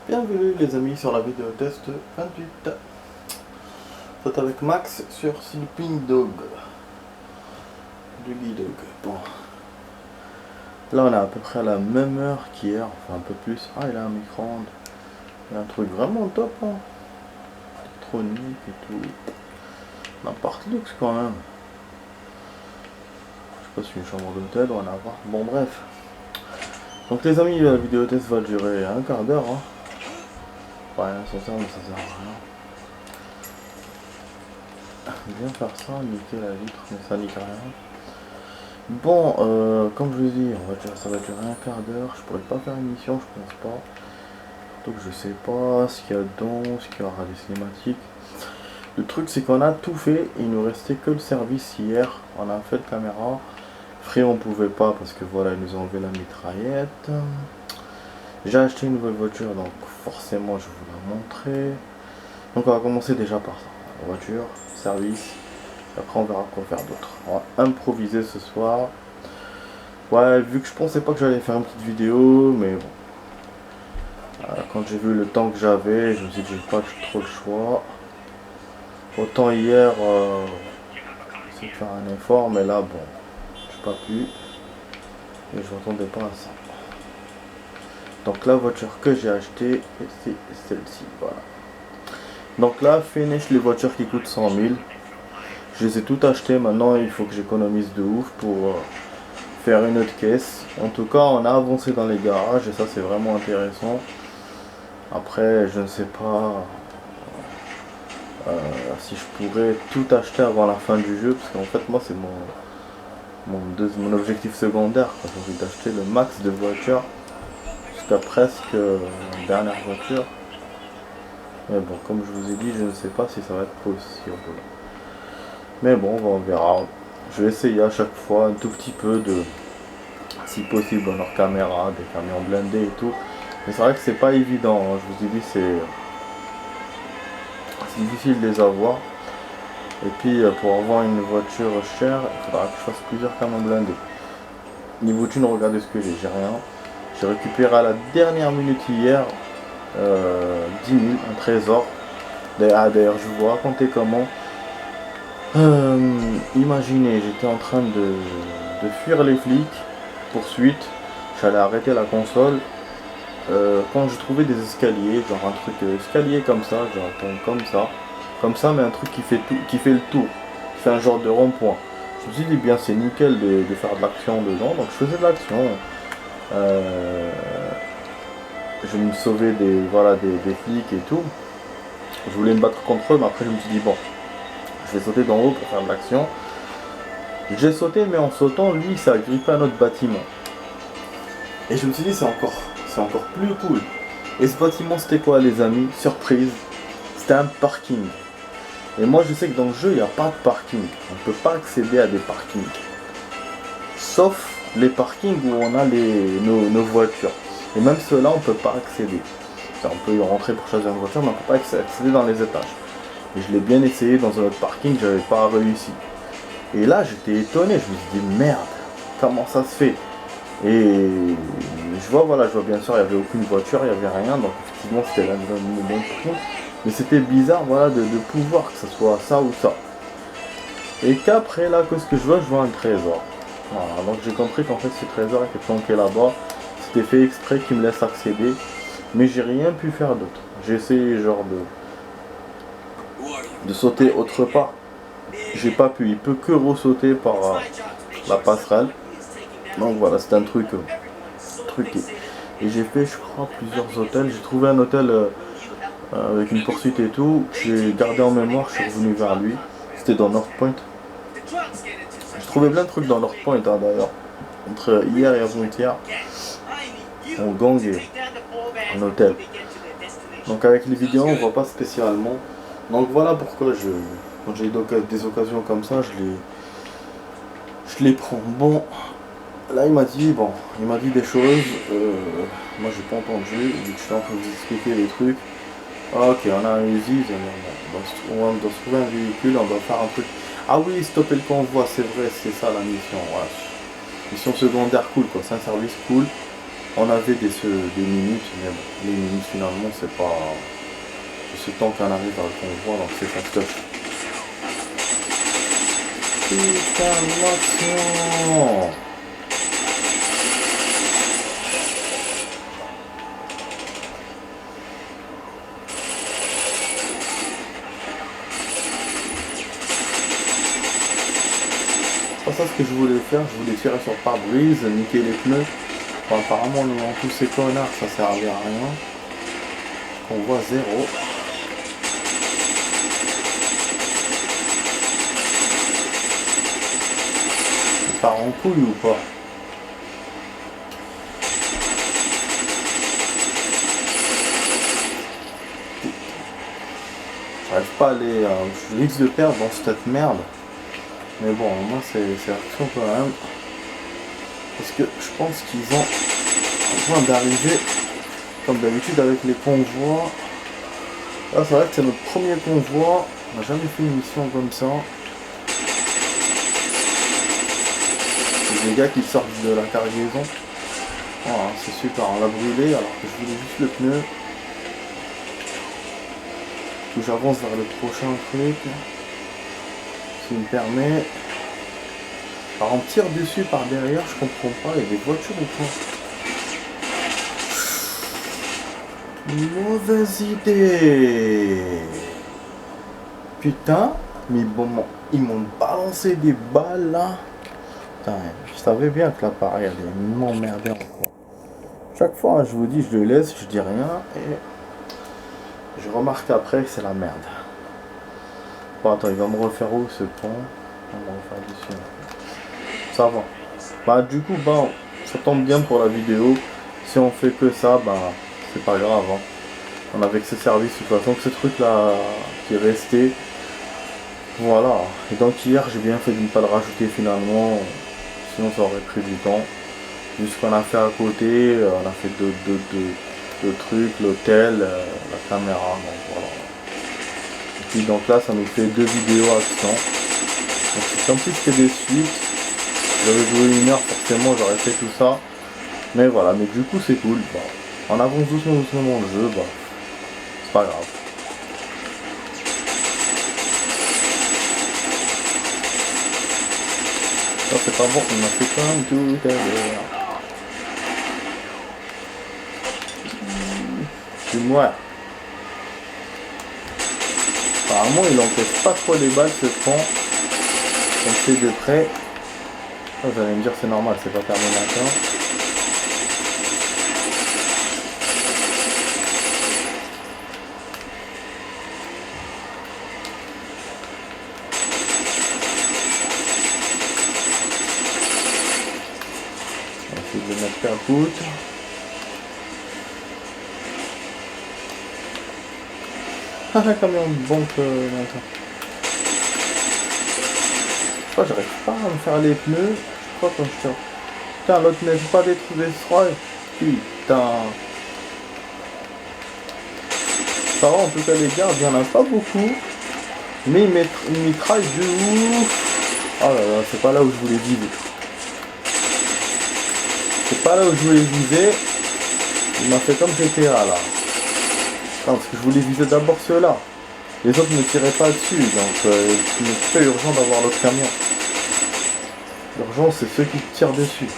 Bienvenue les amis sur la vidéo test 28. C'est avec Max sur Sleeping Dog. Doggy Dog. Bon. Là on est à peu près à la même heure qu'hier, enfin un peu plus. Ah, il a un micro-ondes. Il y a un truc vraiment top, hein. Électronique et tout. Un part luxe quand même. Je sais pas si une chambre d'hôtel ou un appart. Bon bref. Donc les amis, la vidéo test va durer un quart d'heure, hein. Ouais, ça sert, mais ça sert à rien. Bien faire ça, niquer la vitre, mais ça nique rien. Bon, comme je vous dis, ça va durer un quart d'heure. Je pourrais pas faire une mission, je pense pas. Donc je sais pas ce qu'il y a dedans, ce qu'il y aura des cinématiques. Le truc c'est qu'on a tout fait, il nous restait que le service hier. On a fait le caméra. Free on pouvait pas parce que voilà, ils nous ont enlevé la mitraillette. J'ai acheté une nouvelle voiture, donc forcément je vais vous la montrer. Donc on va commencer déjà par ça. La voiture, service. Et après on verra quoi faire d'autre. On va improviser ce soir. Ouais, vu que je pensais pas que j'allais faire une petite vidéo, mais bon. Quand j'ai vu le temps que j'avais, je me suis dit j'ai pas trop le choix. Autant hier, j'ai fait un effort, mais là bon, j'ai pas pu. Et je m'attendais pas à ça. Donc la voiture que j'ai achetée, c'est celle-ci, voilà. Donc là, finish les voitures qui coûtent 100 000. Je les ai toutes achetées, maintenant il faut que j'économise de ouf pour faire une autre caisse. En tout cas, on a avancé dans les garages et ça c'est vraiment intéressant. Après, je ne sais pas si je pourrais tout acheter avant la fin du jeu, parce qu'en fait moi c'est mon objectif secondaire. J'ai envie d'acheter le max de voitures jusqu'à presque la dernière voiture. Mais bon, comme je vous ai dit, je ne sais pas si ça va être possible. Mais bon, on verra. Je vais essayer à chaque fois un tout petit peu de, si possible, dans leur caméra, des camions blindés et tout. Mais c'est vrai que c'est pas évident, hein. Je vous ai dit, c'est difficile de les avoir. Et puis pour avoir une voiture chère, il faudra que je fasse plusieurs camions blindés. Niveau thune, regardez ce que j'ai rien. J'ai récupéré à la dernière minute hier 10 000, un trésor. D'ailleurs, je vais vous raconter comment. Imaginez, j'étais en train de fuir les flics, poursuite. J'allais arrêter la console. Quand je trouvais des escaliers, genre un truc escalier comme ça, genre comme ça, mais un truc qui fait le tour, qui fait un genre de rond-point. Je me suis dit bien c'est nickel de faire de l'action dedans, donc je faisais de l'action. Je me sauvais des flics et tout. Je voulais me battre contre eux, mais après je me suis dit bon, je vais sauter d'en haut pour faire de l'action. J'ai sauté, mais en sautant, lui, ça a grippé à notre bâtiment. Et je me suis dit c'est encore plus cool. Et ce bâtiment c'était quoi les amis? Surprise, c'était un parking. Et moi je sais que dans le jeu il n'y a pas de parking. On ne peut pas accéder à des parkings. Sauf les parkings où on a nos voitures. Et même ceux-là on ne peut pas accéder. On peut y rentrer pour choisir une voiture mais on ne peut pas accéder dans les étages. Et je l'ai bien essayé dans un autre parking, j'avais pas réussi. Et là j'étais étonné, je me suis dit merde, comment ça se fait? Et je vois bien sûr, il n'y avait aucune voiture, il n'y avait rien, donc effectivement c'était la même prix. Mais c'était bizarre, voilà, de pouvoir que ce soit ça ou ça. Et qu'après là, qu'est-ce que je vois un trésor. Voilà, donc j'ai compris qu'en fait ce trésor était planqué là-bas. C'était fait exprès qu'il me laisse accéder. Mais j'ai rien pu faire d'autre. J'ai essayé genre de sauter autre part. J'ai pas pu, il peut que ressauter par la passerelle. Donc voilà, c'est un truc truqué. Et j'ai fait, je crois, plusieurs hôtels. J'ai trouvé un hôtel avec une poursuite et tout. J'ai gardé en mémoire, je suis revenu vers lui. C'était dans North Point. J'ai trouvé plein de trucs dans North Point, hein, d'ailleurs. Entre hier et avant-hier. On gang et un hôtel. Donc avec les vidéos, on voit pas spécialement. Donc voilà pourquoi quand j'ai des occasions comme ça, je les prends. Bon. Là il m'a dit des choses, moi j'ai pas entendu, vu que je suis en train de vous expliquer les trucs. Ah, ok, on a un usine, on doit se trouver un véhicule, on doit faire un truc. Ah oui, stopper le convoi, c'est vrai, c'est ça la mission, voilà. Mission secondaire cool quoi, c'est un service cool. On avait des minutes, mais bon, les minutes finalement c'est pas ce temps qu'on arrive à le convoi, donc c'est facile. Putain, l'action! C'est pas ça ce que je voulais faire, je voulais tirer sur le pare-brise, niquer les pneus. Enfin, apparemment, dans tous ces connards, ça servait à rien. On voit zéro. Il part en couille ou pas? J'arrive pas à aller. Je risque de perdre dans cette merde. Mais bon, moi c'est action quand même. Parce que je pense qu'ils ont besoin d'arriver, comme d'habitude avec les convois. Là c'est vrai que c'est notre premier convoi. On n'a jamais fait une mission comme ça. C'est des gars qui sortent de la cargaison. Voilà, c'est super, on l'a brûlé alors que je voulais juste le pneu. Puis j'avance vers le prochain truc. S'il me permet. Alors on tire dessus par derrière, je comprends pas, il y a des voitures ou quoi? Mauvaise idée. Putain, mais bon, ils m'ont balancé des balles là. Putain, je savais bien que l'appareil allait m'emmerder encore. Chaque fois, je vous dis, je le laisse, je dis rien et je remarque après que c'est la merde. Bon, attends, il va me refaire où ce pont? Il va me refaire dessus. Ça va. Bah du coup, bah, ça tombe bien pour la vidéo. Si on fait que ça, bah c'est pas grave. Hein. On avait que ce service de toute façon, que ce truc là qui est resté. Voilà. Et donc hier, j'ai bien fait de ne pas le rajouter finalement. Sinon, ça aurait pris du temps. Juste qu'on a fait à côté, on a fait deux trucs, l'hôtel, la caméra. Donc voilà. Et puis donc là, ça nous fait 2 vidéos action. Donc c'est comme si c'était des suites. J'avais joué 1 heure, forcément j'aurais fait tout ça. Mais voilà, mais du coup c'est cool. Bah, on avance doucement dans le jeu, bah, c'est pas grave. Ça c'est pas bon, on a fait comme tout à l'heure. Je suis mort. Apparemment il encaisse pas trop les balles ce pont. On fait de près. Oh, vous allez me dire c'est normal, c'est pas Terminator. On va essayer de le mettre percoute. Ah, un camion de banque maintenant. Oh, j'arrive pas à me faire les pneus. Je crois quand je tire. Putain, l'autre n'est pas des trous destroy. Putain. Ça va, en tout cas, les gars, il n'y en a pas beaucoup. Mais ils mitraillent de ouf. Oh là là, c'est pas là où je voulais viser. C'est pas là où je voulais viser. Il m'a fait comme GTA là. Non, parce que je voulais viser d'abord ceux-là. Les autres ne tiraient pas dessus, donc il n'est pas urgent d'avoir l'autre camion. L'urgence, c'est ceux qui tirent dessus.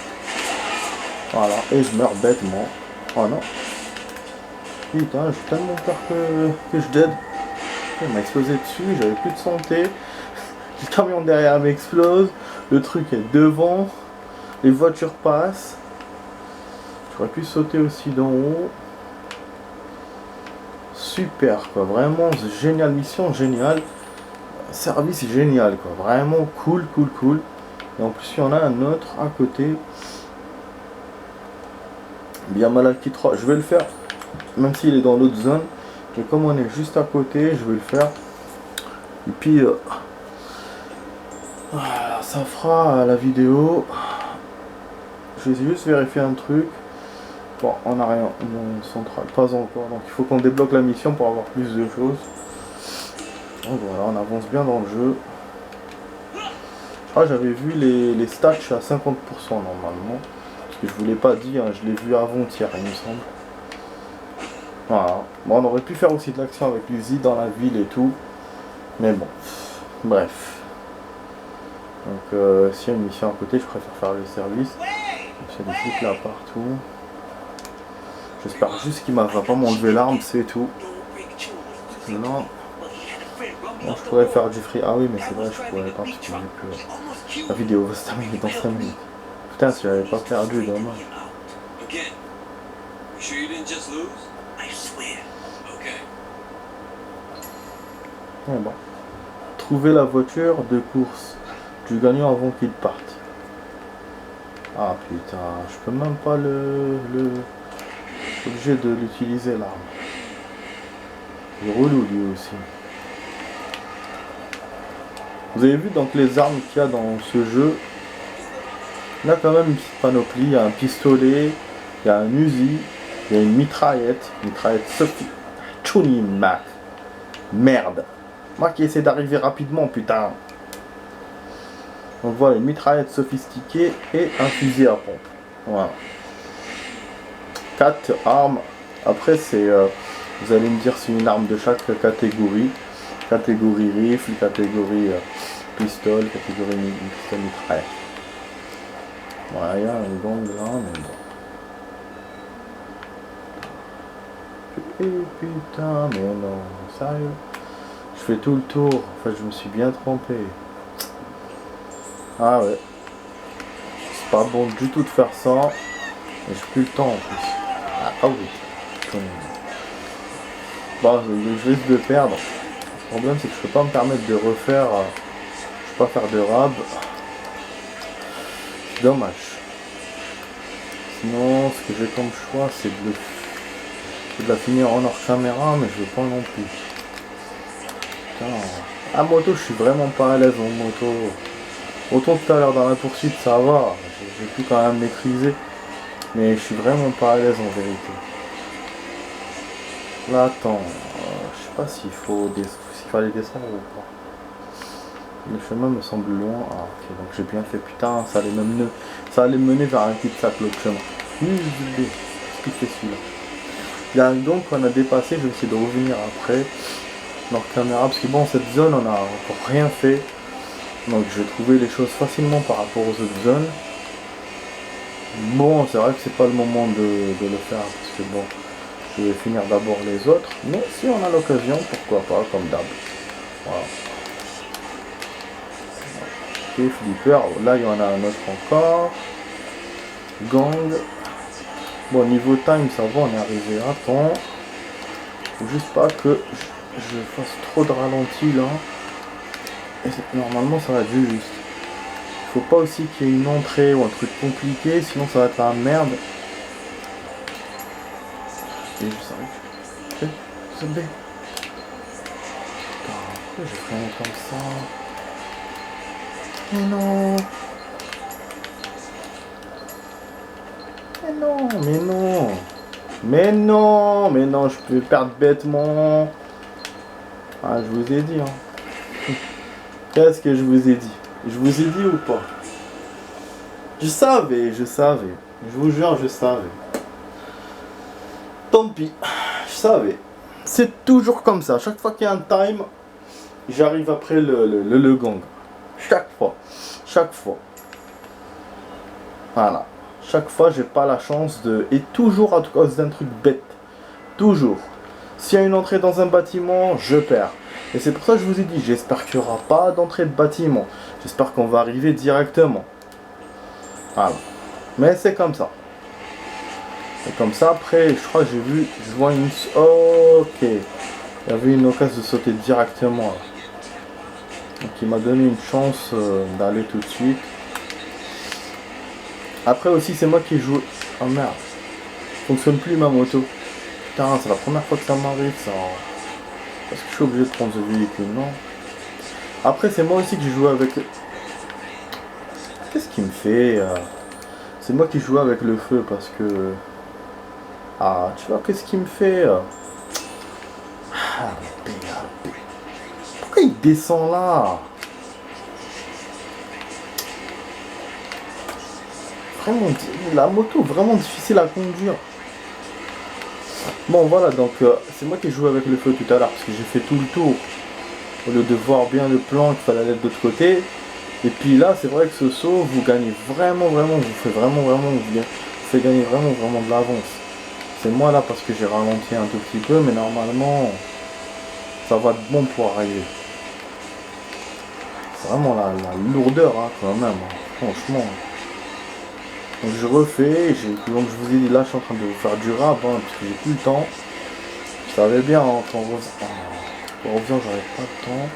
Voilà, et je meurs bêtement. Oh non. Putain, j'ai tellement peur que je dead. Il m'a explosé dessus, j'avais plus de santé. Le camion derrière m'explose. Le truc est devant. Les voitures passent. J'aurais pu sauter aussi d'en haut. Super quoi, vraiment génial, mission géniale. Service génial quoi, vraiment cool. Et en plus il y en a un autre à côté. Bien Malaki 3, je vais le faire. Même s'il est dans l'autre zone. Mais comme on est juste à côté, je vais le faire. Et puis voilà, ça fera la vidéo. Je vais juste vérifier un truc. Bon, on n'a rien, on central, pas encore. Donc il faut qu'on débloque la mission pour avoir plus de choses. Donc voilà, on avance bien dans le jeu. Ah, j'avais vu les stats à 50% normalement. que je vous l'ai pas dit, hein, je l'ai vu avant-hier, il me semble. Voilà. Bon, on aurait pu faire aussi de l'action avec l'usine dans la ville et tout. Mais bon, bref. Donc, s'il y a une mission à côté, je préfère faire le service. Il y a des flics là partout. J'espère juste qu'il ne va pas m'enlever l'arme, c'est tout. Sinon, bon, je pourrais faire du free. Ah oui, mais c'est vrai, je pourrais pas parce que vu que la vidéo va se terminer dans 5 minutes. Putain, si j'avais pas perdu, dommage. Ouais, bon. Trouver la voiture de course du gagnant avant qu'il parte. Ah putain, je peux même pas obligé de l'utiliser l'arme. Il est relou lui aussi. Vous avez vu donc les armes qu'il y a dans ce jeu. Il y a quand même une petite panoplie, il y a un pistolet, il y a un Uzi, il y a une mitraillette Sophie. Chuni Mac. Merde. Moi qui essaie d'arriver rapidement, putain. Donc voilà, une mitraillette sophistiquée et un fusil à pompe. Voilà. 4 armes. Après c'est... vous allez me dire c'est une arme de chaque catégorie. Catégorie rifle, catégorie pistolet, catégorie pistolet mitraillette. Voilà, il y a un gang là, mais bon. Et putain, mais non, sérieux. Je fais tout le tour, en fait je me suis bien trompé. Ah ouais. C'est pas bon du tout de faire ça. Et j'ai plus le temps en plus. Ah oui. Bon, je risque de perdre. Le problème c'est que je peux pas me permettre de refaire. Je peux pas faire de rab. C'est dommage. Sinon, ce que j'ai comme choix, c'est de la finir en hors caméra, mais je veux pas non plus. Putain. À moto, je suis vraiment pas à l'aise en moto. Autant tout à l'heure dans la poursuite, ça va. J'ai pu quand même maîtriser. Mais je suis vraiment pas à l'aise en vérité. Là, attends. Je sais pas s'il fallait descendre ou pas. Le chemin me semble loin. Ah ok, donc j'ai bien fait. Putain, ça allait mener vers un cul-de-sac l'autre chemin. Qu'est-ce qu'il fait celui-là? Il y a un gang qu'on a dépassé, je vais essayer de revenir après. Leur caméra, parce que bon, cette zone, on a encore rien fait. Donc je vais trouver les choses facilement par rapport aux autres zones. Bon, c'est vrai que c'est pas le moment de le faire, parce que bon, je vais finir d'abord les autres. Mais si on a l'occasion, pourquoi pas, comme d'hab. Voilà. Ok, flipper, là il y en a un autre encore. Gang. Bon, niveau time, ça va, on est arrivé à temps. Faut juste pas que je fasse trop de ralenti là. Et normalement, ça va être juste. Faut pas aussi qu'il y ait une entrée ou un truc compliqué, sinon ça va être la merde. Et je savais que... c'est B. Putain, pourquoi j'ai fait un comme ça? Mais non. Mais non, mais non. Mais non, mais non, je peux perdre bêtement. Ah, je vous ai dit, hein. Qu'est-ce que je vous ai dit? Je vous ai dit ou pas? Je savais. Je vous jure, je savais. Tant pis, je savais. C'est toujours comme ça. Chaque fois qu'il y a un time, j'arrive après le gang. Chaque fois. Voilà. Chaque fois, j'ai pas la chance de... Et toujours à cause d'un truc bête. Toujours. S'il y a une entrée dans un bâtiment, je perds. Et c'est pour ça que je vous ai dit, j'espère qu'il n'y aura pas d'entrée de bâtiment. J'espère qu'on va arriver directement. Voilà. Mais c'est comme ça. Et comme ça, après, je crois que je vois une... Ok. Il y avait une occasion de sauter directement. Là. Donc il m'a donné une chance d'aller tout de suite. Après aussi, c'est moi qui joue... Oh merde. Fonctionne plus ma moto. Putain, c'est la première fois que ça m'arrive, ça. Parce que je suis obligé de prendre ce véhicule, non? Après, c'est moi aussi qui joue avec... Qu'est-ce qui me fait c'est moi qui joue avec le feu parce que... Ah, tu vois, qu'est-ce qui me fait Ah, pourquoi il descend là? vraiment, la moto vraiment difficile à conduire. Bon voilà, donc c'est moi qui ai joué avec le feu tout à l'heure parce que j'ai fait tout le tour au lieu de voir bien le plan qu'il fallait aller de l'autre côté. Et puis là, c'est vrai que ce saut, vous gagnez vraiment, vous fait vous fait gagner vraiment de l'avance. C'est moi là parce que j'ai ralenti un tout petit peu, mais normalement, ça va être bon pour arriver. C'est vraiment la lourdeur hein, quand même, hein, franchement. Donc je refais, donc je vous ai dit là, je suis en train de vous faire du rap, hein, parce que j'ai plus le temps. Je savais bien, hein, qu'en refaisant, j'aurais pas le temps.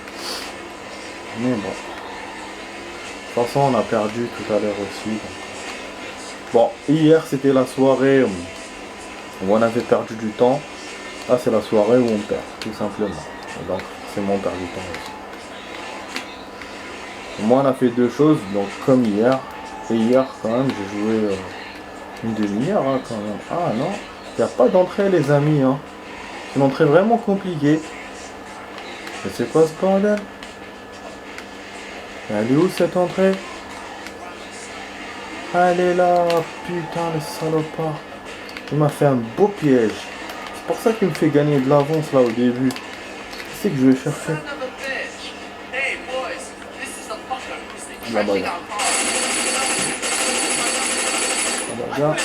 Mais bon. De toute façon, on a perdu tout à l'heure aussi. Donc. Bon, hier c'était la soirée où on avait perdu du temps. Là, c'est la soirée où on perd, tout simplement. Et donc, forcément, on perd du temps aussi. Moi, on a fait deux choses, donc comme hier. Et hier, quand même, j'ai joué une demi-heure, hein, quand même. Ah non, il n'y a pas d'entrée, les amis. Hein. C'est une entrée vraiment compliquée. Mais c'est quoi ce bordel? Elle est où cette entrée? Elle est là, putain, le salopard. Il m'a fait un beau piège. C'est pour ça qu'il me fait gagner de l'avance là au début. C'est que je vais chercher. La bagarre. La bagarre.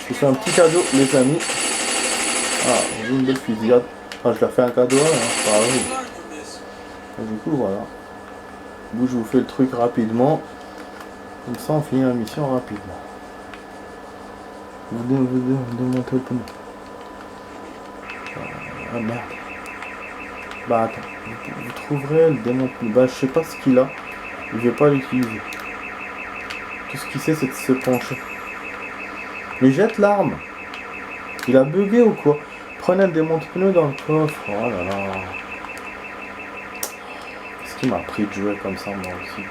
Je vous fais un petit cadeau, les amis. Ah, j'ai une belle fusillade. Ah, je leur fais un cadeau, hein, pareil. Et du coup, voilà. Du coup, je vous fais le truc rapidement. Comme ça, on finit la mission rapidement. Vous démontez le pneu. Ah merde. Bah attends. Vous trouverez le démon pneu. Bah, je sais pas ce qu'il a. Je vais pas l'utiliser. Tout ce qu'il sait, c'est de se pencher. Mais jette l'arme. Il a bugué ou quoi? Prenez le démonte-pneu dans le coffre. Oh là là. Qu'est-ce qui m'a pris de jouer comme ça, moi aussi?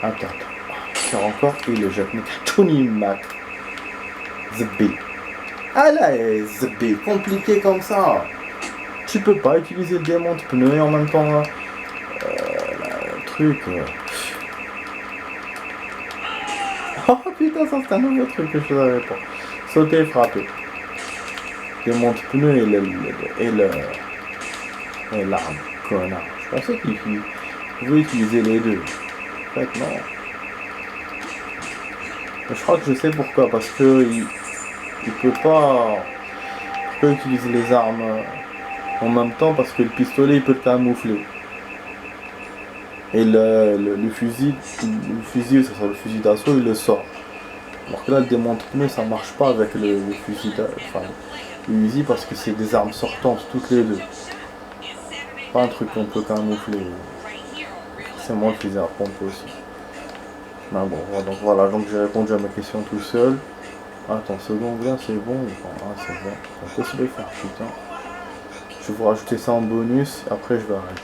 Attends. Faire encore, il le jette. Mais Tony Mac. The B. Ah là, The B. Compliqué comme ça. Tu peux pas utiliser le démonte-pneu et en même temps. Le truc. Oh putain, ça c'est un nouveau truc que je savais pas. Sauter et frapper. Démonte-pneu et l'arme. Connard. Je pensais qu'il pouvait utiliser les deux. En fait, non. Je crois que je sais pourquoi. Parce que il peut pas utiliser les armes en même temps. Parce que le pistolet il peut le camoufler. Et le fusil, ça sera le fusil d'assaut, il le sort. Alors que là, le démonte-pneu, ça marche pas avec le fusil le Uzi parce que c'est des armes sortantes, toutes les deux. Pas un truc qu'on peut camoufler. C'est moi qui les ai à pompe aussi. Mais bon, donc voilà, donc j'ai répondu à ma question tout seul. Attends, seconde là, c'est bon. Ah, c'est bon. Qu'est-ce que je vais faire, putain? Je vais vous rajouter ça en bonus, après je vais arrêter.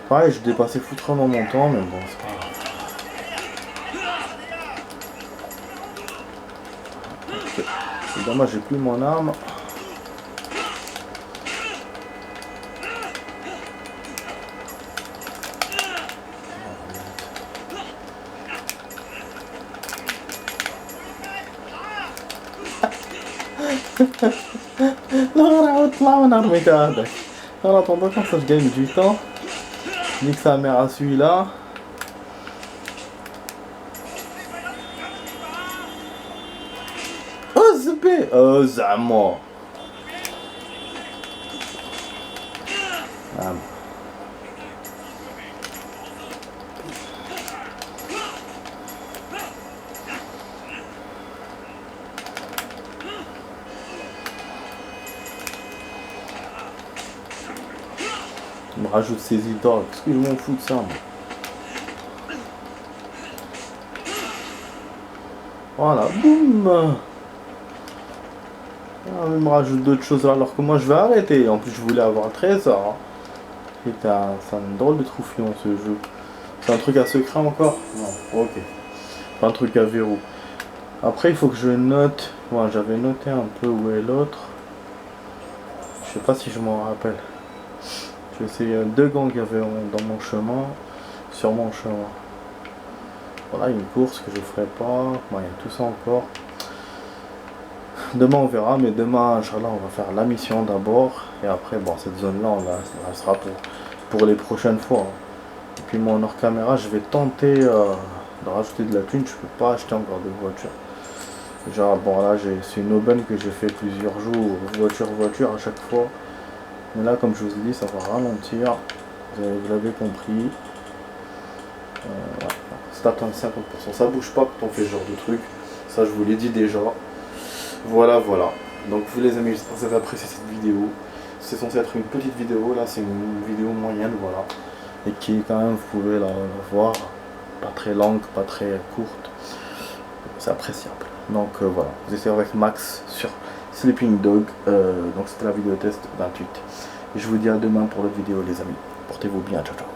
Pareil, je dépassais foutrement mon temps, mais bon, c'est pas grave. C'est dommage, j'ai plus mon arme. En attendant, quand ça je gagne du temps, nique sa mère à celui-là. Oh zbé, oh zamo. Ah. Il me rajoute ses idoles, parce que je m'en fous de ça, moi. Voilà, boum. Ah, il me rajoute d'autres choses alors que moi je vais arrêter. En plus je voulais avoir le trésor. C'est un drôle de troufion ce jeu. C'est un truc à secret encore? Non, ok. Pas un truc à verrou. Après il faut que je note. Moi j'avais noté un peu où est l'autre. Je sais pas si je m'en rappelle. Je vais essayer deux gangs qu'il y avait dans mon chemin. Sur mon chemin. voilà, une course que je ferai pas, il y a tout ça encore. Demain on verra, mais demain Inch'Allah on va faire la mission d'abord, et après bon cette zone là ça restera pour les prochaines fois. Et puis mon hors caméra je vais tenter de rajouter de la thune, je peux pas acheter encore de voiture. Genre bon là c'est une aubaine que j'ai fait plusieurs jours, voiture à chaque fois. Mais là comme je vous ai dit ça va ralentir, vous l'avez compris. Ouais. C'est atteint 50%, ça bouge pas quand on fait ce genre de truc, ça je vous l'ai dit déjà. Voilà. Donc vous les amis, j'espère que vous avez apprécié cette vidéo. C'est censé être une petite vidéo, là c'est une vidéo moyenne, voilà. Et qui quand même, vous pouvez la voir, pas très longue, pas très courte. C'est appréciable. Donc voilà, vous essayez avec Max sur Sleeping Dog. Donc c'était la vidéo test 28. Et je vous dis à demain pour la vidéo les amis. Portez-vous bien, ciao ciao.